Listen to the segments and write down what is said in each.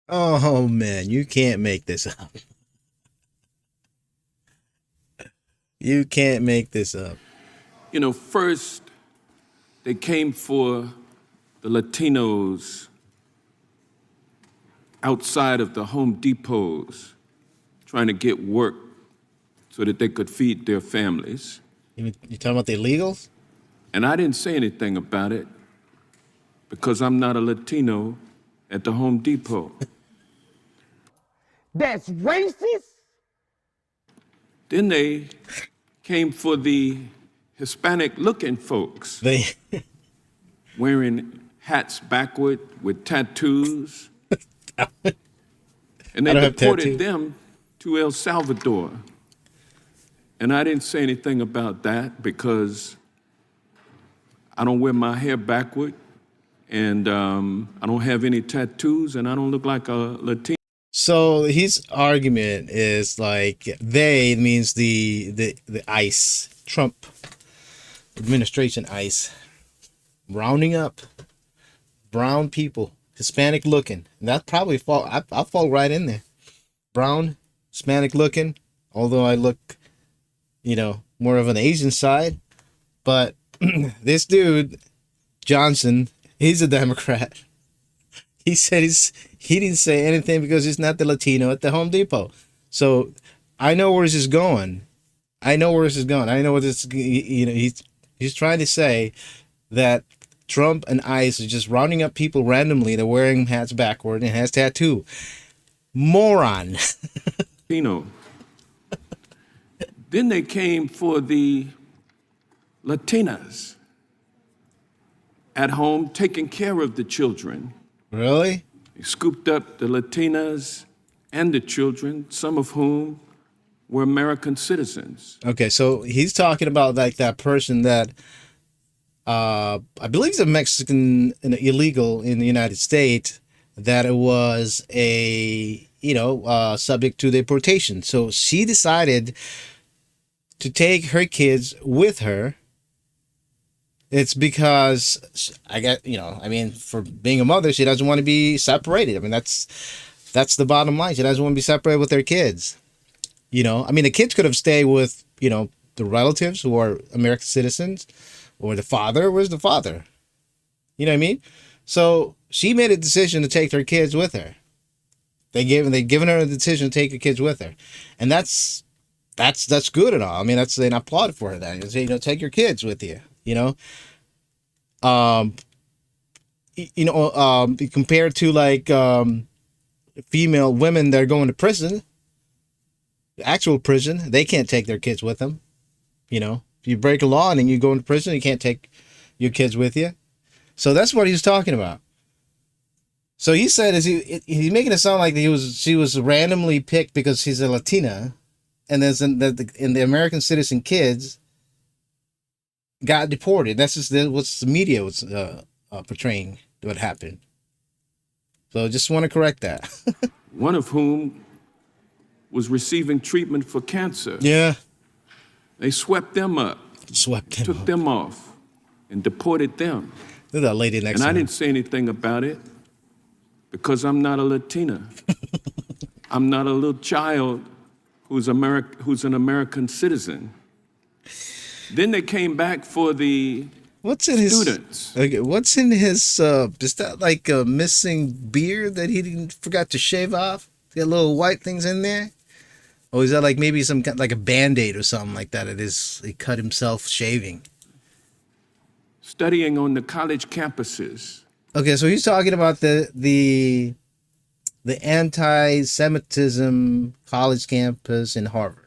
Oh man, you can't make this up. You can't make this up. First they came for the Latinos outside of the Home Depots trying to get work so that they could feed their families. You talking about the illegals? And I didn't say anything about it because I'm not a Latino at the Home Depot. That's racist. Then they came for the Hispanic looking folks They wearing hats backward with tattoos. And I they don't have deported tattoos. them to El Salvador. And I didn't say anything about that because I don't wear my hair backward, and I don't have any tattoos, and I don't look like a Latino. So his argument is like they means the ICE, Trump administration ICE, rounding up brown people, Hispanic looking. And that probably I'll fall right in there. Brown, Hispanic looking, although I look, more of an Asian side. But this dude, Johnson, he's a Democrat. He said he didn't say anything because he's not the Latino at the Home Depot. So I know where this is going. I know where this is going. I know what this, he's trying to say that Trump and ICE are just rounding up people randomly. They're wearing hats backward and has tattoo. Moron. Then they came for the Latinas at home taking care of the children. Really? They scooped up the Latinas and the children, some of whom were American citizens. Okay, so he's talking about like that person that I believe is a Mexican illegal in the United States that it was a subject to deportation. So she decided to take her kids with her. It's because for being a mother, she doesn't want to be separated. I mean, that's the bottom line. She doesn't want to be separated with her kids. The kids could have stayed with, the relatives who are American citizens, or the father was the father. You know what I mean? So she made a decision to take her kids with her. They given her a decision to take her kids with her, and that's good and all. I mean, that's an applaud for her. That take your kids with you. Um, compared to like female women that are going to prison, actual prison, they can't take their kids with them. If you break a law and then you go into prison, you can't take your kids with you. So that's what he's talking about. So he said, he's making it sound like she was randomly picked because she's a Latina, and then the American citizen kids got deported. That's just what the media was portraying what happened. So just want to correct that. One of whom was receiving treatment for cancer. Yeah. They swept them up, took Up. them off, and deported them. Look at that lady next And to I him. didn't say anything about it because I'm not a Latina. I'm not a little child who's an American citizen. Then they came back for the What's in students. Okay, what's in his? Is that like a missing beard that he forgot to shave off? Got little white things in there. Or is that like maybe some kind like a Band-Aid or something like that? He cut himself shaving. Studying on the college campuses. Okay, so he's talking about the anti-Semitism college campus in Harvard,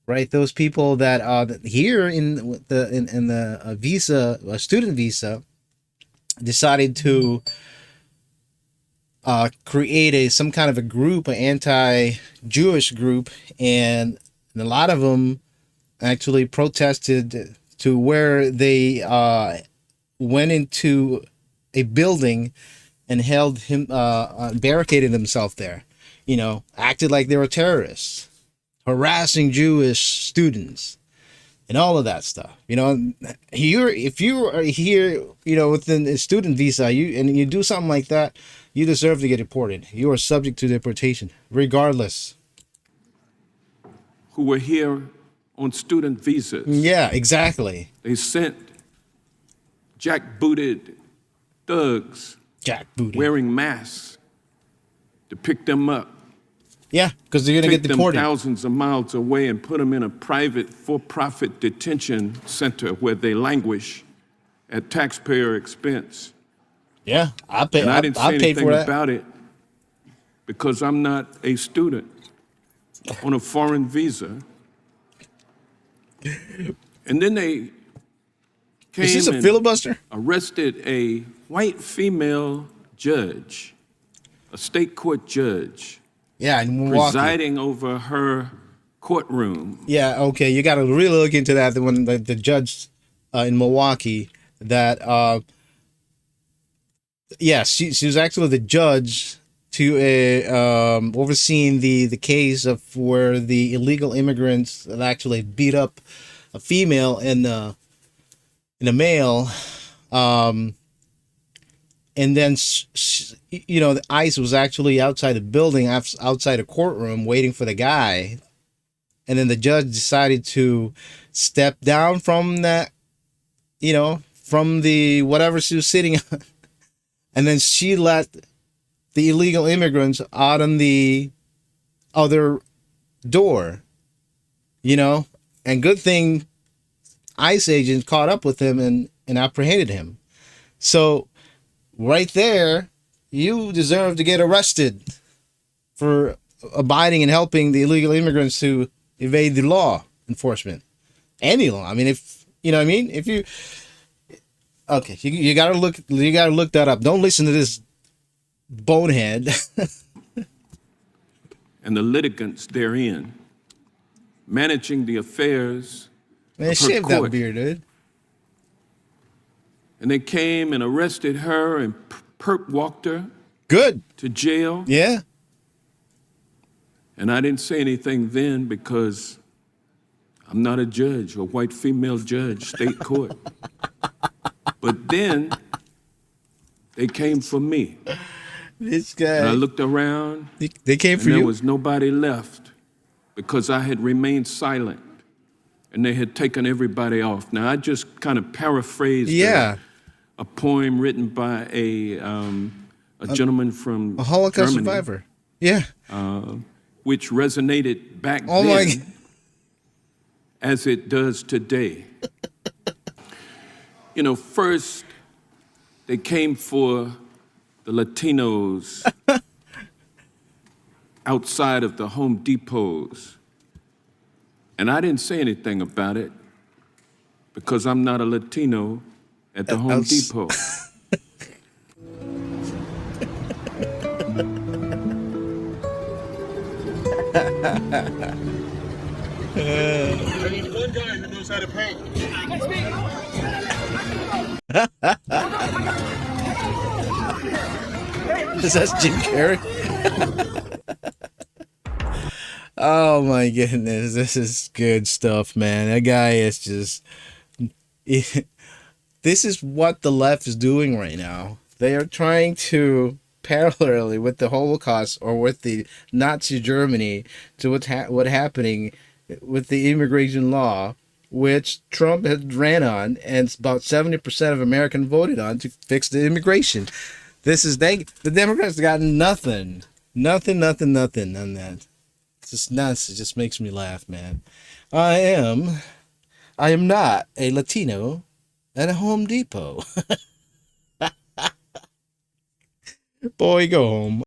right? Those people that here in the visa, student visa, decided to create some kind of a group, an anti-Jewish group, and a lot of them actually protested to where they went into a building and held him, barricaded himself there, acted like they were terrorists, harassing Jewish students, and all of that stuff. If you are here, within a student visa, you do something like that, you deserve to get deported. You are subject to deportation, regardless. who were here on student visas. Yeah, exactly. They sent jackbooted thugs Jackbooted. wearing masks to pick them up, Yeah, because they're gonna take get them deported. thousands of miles away and put them in a private for-profit detention center where they languish at taxpayer expense. Yeah, I pay. And I didn't say I pay anything for that. about it because I'm not a student on a foreign visa. And then they Is this came a and filibuster? arrested a white female judge, a state court judge, Yeah, in Milwaukee. presiding over her courtroom. Yeah, okay. You got to really look into that. The judge in Milwaukee that yeah, she was actually the judge to overseeing the case of where the illegal immigrants that actually beat up a female and a male, and then the ICE was actually outside the building, outside the courtroom, waiting for the guy, and then the judge decided to step down from that, from the whatever she was sitting on, and then she let the illegal immigrants out on the other door, and good thing ICE agents caught up with him and apprehended him. So right there, you deserve to get arrested for abiding and helping the illegal immigrants to evade the law enforcement. Any law. I mean, if you know what I mean, if you okay, you gotta look that up. Don't listen to this bonehead. And the litigants therein, managing the affairs Man, of her shave that court. beard, dude. And they came and arrested her and perp walked her Good. to jail. Yeah. And I didn't say anything then because I'm not a judge, a white female judge, state court. But then they came for me. This And I guy. looked around They came and for there you. was nobody left because I had remained silent and they had taken everybody off. Now, I just kind of paraphrased Yeah. a poem written by a gentleman from A Holocaust Germany, survivor. Yeah. which resonated back Oh my then God. as it does today. First, they came for the Latinos outside of the Home Depots. And I didn't say anything about it because I'm not a Latino at the Home outs- Depot. I need one guy who knows how to paint. Is that Jim Carrey? Oh my goodness, this is good stuff, man. That guy is just. This is what the left is doing right now. They are trying to parallelly with the Holocaust or with the Nazi Germany to what happening with the immigration law, which Trump has ran on, and it's about 70% of Americans voted on to fix the immigration. The Democrats got nothing on that. It's just nuts. It just makes me laugh, man. I am not a Latino at a Home Depot. Boy, go home.